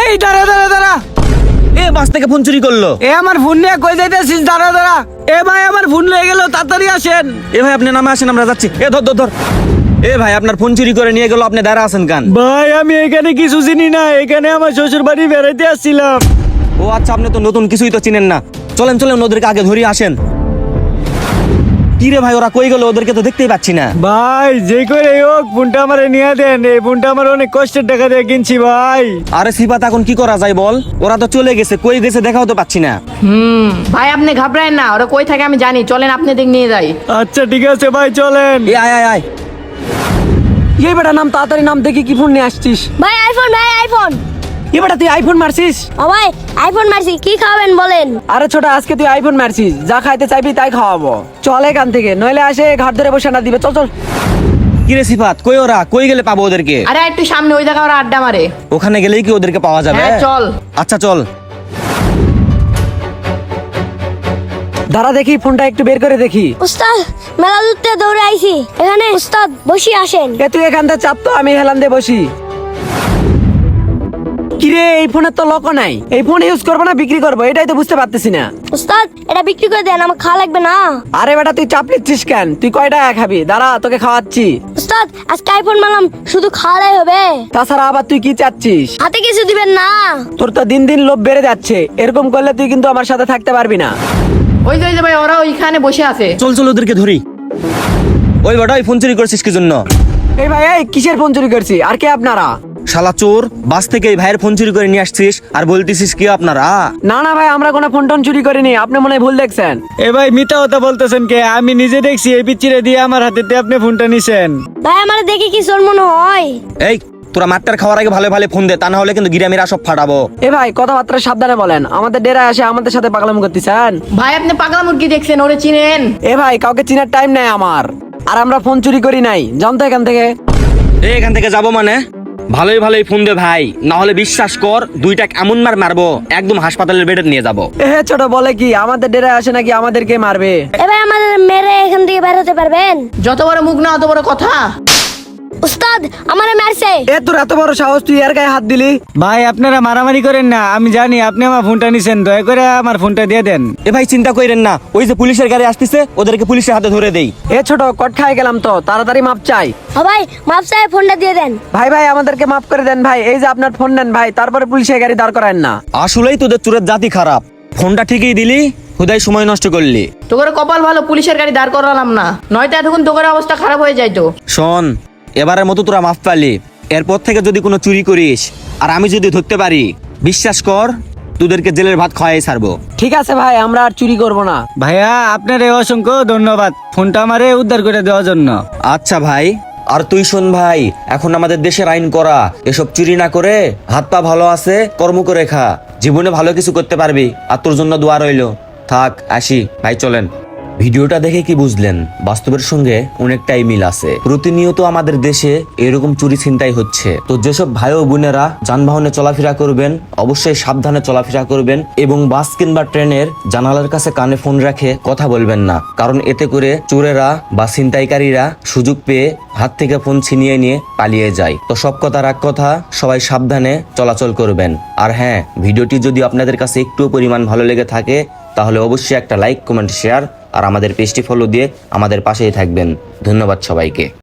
এই দাঁড়া দাঁড়া দাঁড়া, এ বাস থেকে ফোন চুরি করলো। এ আমার ফোন নিয়ে কই যাইতেছিস? দাঁড়া দাঁড়া, এ ভাই আমার ফোন লয়ে গেল, তাড়াতাড়ি আসেন। এ ভাই আপনি নামে আসেন, আমরা যাচ্ছি। এ ধর ধর ধর। এ ভাই আপনার ফোন চুরি করে নিয়ে গেল, আপনি দাঁড়া আছেন কেন? ভাই আমি এখানে কিছু চিনি না, এখানে আমার শ্বশুর বাড়ি বেড়াইতে আসছিলাম। ও আচ্ছা, আপনি তো নতুন, কিছুই তো চিনেন না। চলেন চলেন, ওদেরকে আগে ধরে আসেন। কি রে ভাই, ওরা কই গেল? ওদেরকে তো দেখতেই পাচ্ছি না। ভাই যে করে হোক ফোনটা আমারে নিয়ে দেন, এই ফোনটা আমার অনেক কষ্টের টাকা দিয়ে কিনছি ভাই। আরে সিফাত, এখন কি করা যায় বল? ওরা তো চলে গেছে, কই গেছে দেখাও তো পাচ্ছি না। ভাই আপনি ঘাবড়ায়েন না, ওরা কই থাকে আমি জানি, চলেন আপনি দিক নিয়ে যাই। আচ্ছা ঠিক আছে ভাই চলেন। এ আয় আয় আয়। এই বেটা নাম, তাড়াতাড়ি নাম, দেখি কি ফোন নিয়ে আসছিস। ভাই আইফোন, ভাই আইফোন। এই বেটা তুই আইফোন মারছিস? ও ভাই আইফোন মারছি, কি খাবেন বলেন? আরে ছোট, আজকে তুই আইফোন মারছিস, যা খাইতে চাইবি তাই খাওয়াবো। চল এখান থেকে, নইলে আসে ঘাট ধরে বসে না দিবে। চল চল। কি রে সিফাত, কই ওরা? কই গেলে পাবো ওদেরকে? আরে একটু সামনে ওই জায়গায় ওরা আড্ডা মারে। ওখানে গেলেই কি ওদেরকে পাওয়া যাবে? হ্যাঁ, চল। আচ্ছা চল। দাঁড়া দেখি, ফোনটা একটু বের করে দেখি। উস্তাদ মেলা দূর থেকে দৌড়ে আইছি, এখানে উস্তাদ বসি আসেন। এ তুই এখান থেকে চাপ তো, আমি হেলান দিয়ে বসি। কিরে এই ফোনের তো লক নাই, এই ফোন ইউজ করবো না বিক্রি করবো, এটাই তো বুঝতে পারতেছি না। উস্তাদ এটা বিক্রি করে দেন, আমার খাওয়া লাগবে না। আরে বেটা তুই চাপ নিচ্ছিস কেন? তুই কয় টাকা খাবি? দাঁড়া তোকে খাওয়াচ্ছি। উস্তাদ আজকে আইফোন মারলাম, শুধু খাওয়াই হবে? তাছাড়া আবার তুই কি চাচ্ছিস? হাতে কিছু দিবেন না? তোর তো দিন দিন লোভ বেড়ে যাচ্ছে, এরকম করলে তুই কিন্তু আমার সাথে থাকতে পারবি না। ওই যে ভাই ওরা ওইখানে বসে আছে। চল চল, ওদেরকে ধরি। ওই বেটা, ওই ফোন চুরি করছিস কি জন্য? এই ভাই, এই কিসের ফোন চুরি করছি? আর কে আপনারা? শালা চোর, বাস থেকে এই ভাইয়ের ফোন চুরি করে নিয়ে আসছিস আর বলতেছিস কি আপনারা? না না ভাই, আমরা কোনো ফোন টোন চুরি করিনি, আপনি মনে হয় ভুল দেখছেন। এ ভাই মিথ্যা কথা বলতেছেন কে? আমি নিজে দেখছি, এই পিচ্চিরে দিয়ে আমার হাতে আপনি ফোনটা নিছেন। ভাই আমার দেখে কি চোর মনে হয়? এই তোরা মাত্রার খাওয়ার আগে ভালো ভালো ফোন দে, তা না হলে কিন্তু গিরামেরা সব ফাটাবো। এ ভাই কথাবার্তা সাবধানে বলেন, আমাদের ডেরায় আসে আমাদের সাথে পাগলামি করতেছেন। ভাই আপনি পাগলা মুরগি দেখছেন, ওরে চিনেন? এ ভাই কাউকে চিনার টাইম নাই আমার, আর আমরা ফোন চুরি করি নাই, জানতো এখান থেকে। এখান থেকে যাবো মানে? ভালোই ভালোই ফোন দে ভাই, না হলে বিশ্বাস কর দুইটা এমন মারবো একদম হাসপাতালের বেডে নিয়ে যাবো। এ ছোট বলে কি, আমাদের ডেরায় আসে নাকি আমাদেরকে মারবে? এবার আমাদের মেরে এখান থেকে বের হতে পারবেন? যত বড় মুখ না অত বড় কথা। উস্তাদ আমারে মারছে। এ তোর এত বড় সাহস, তুই এর গায়ে হাত দিলি? ভাই আপনারা মারামারি করেন না, আমি জানি আপনি আমার ফোনটা নিছেন, দয়া করে আমার ফোনটা দিয়ে দেন। এ ভাই চিন্তা করেন না, ওই যে পুলিশের গাড়ি আসতেছে, ওদেরকে পুলিশের হাতে ধরে দেই। এ ছোট, কট খাই গেলাম তো, তাড়াতাড়ি মাপ চাই। ও ভাই মাপ চাই, ফোনটা দিয়ে দেন। ভাই ভাই আমাদেরকে মাফ করে দেন ভাই, এই যে আপনার ফোন নেন ভাই, তারপরে পুলিশের গাড়ি দাঁড় করায়েন না। আসলেই তোদের চোরের জাতি খারাপ, ফোনটা ঠিকই দিলি, হুদাই সময় নষ্ট করলি। তোর কপাল ভালো পুলিশের গাড়ি দাঁড় করালাম না, নয়তো এতক্ষণ তোর অবস্থা খারাপ হয়ে যাইতো। শোন, এবারের মতো তোরা মাফ পালি, এরপর থেকে যদি কোনো চুরি করিস আর আমি যদি ধরতে পারি, বিশ্বাস কর তোদেরকে জেলের ভাত খাওয়াই ছাড়বো। ঠিক আছে ভাই, আমরা আর চুরি করব না। ভাইয়া আপনার অসংখ্য ধন্যবাদ ফোনটা আমারে উদ্ধার করে দেওয়ার জন্য। আচ্ছা ভাই, আর তুই শোন ভাই, এখন আমাদের দেশের আইন করা, এসব চুরি না করে হাত পা ভালো আছে, কর্ম করে খা, জীবনে ভালো কিছু করতে পারবি। আর তোর জন্য দোয়া রইলো। থাক আসি ভাই, চলেন। ভিডিওটা দেখে কি বুঝলেন? বাস্তবের সঙ্গে অনেকটাই মিল আছে। প্রতিনিয়ত আমাদের দেশে এরকম চুরি ছিনতাই হচ্ছে। তো যেসব ভাই ও বোনেরা যানবাহনে চলাফেরা করবেন, অবশ্যই সাবধানে চলাফেরা করবেন এবং বাস কিংবা ট্রেনের জানালার কাছে কানে ফোন রেখে কথা বলবেন না, কারণ এতে করে চোরেরা বা ছিনতাইকারীরা সুযোগ পেয়ে হাত থেকে ফোন ছিনিয়ে নিয়ে পালিয়ে যায়। তো সব কথা রাখ কথা, সবাই সাবধানে চলাচল করবেন। আর হ্যাঁ, ভিডিওটি যদি আপনাদের কাছে একটু পরিমাণ ভালো লেগে থাকে তাহলে অবশ্যই একটা লাইক, কমেন্ট, শেয়ার আর আমাদের পেজটি ফলো দিয়ে আমাদের পাশেই থাকবেন। ধন্যবাদ সবাইকে।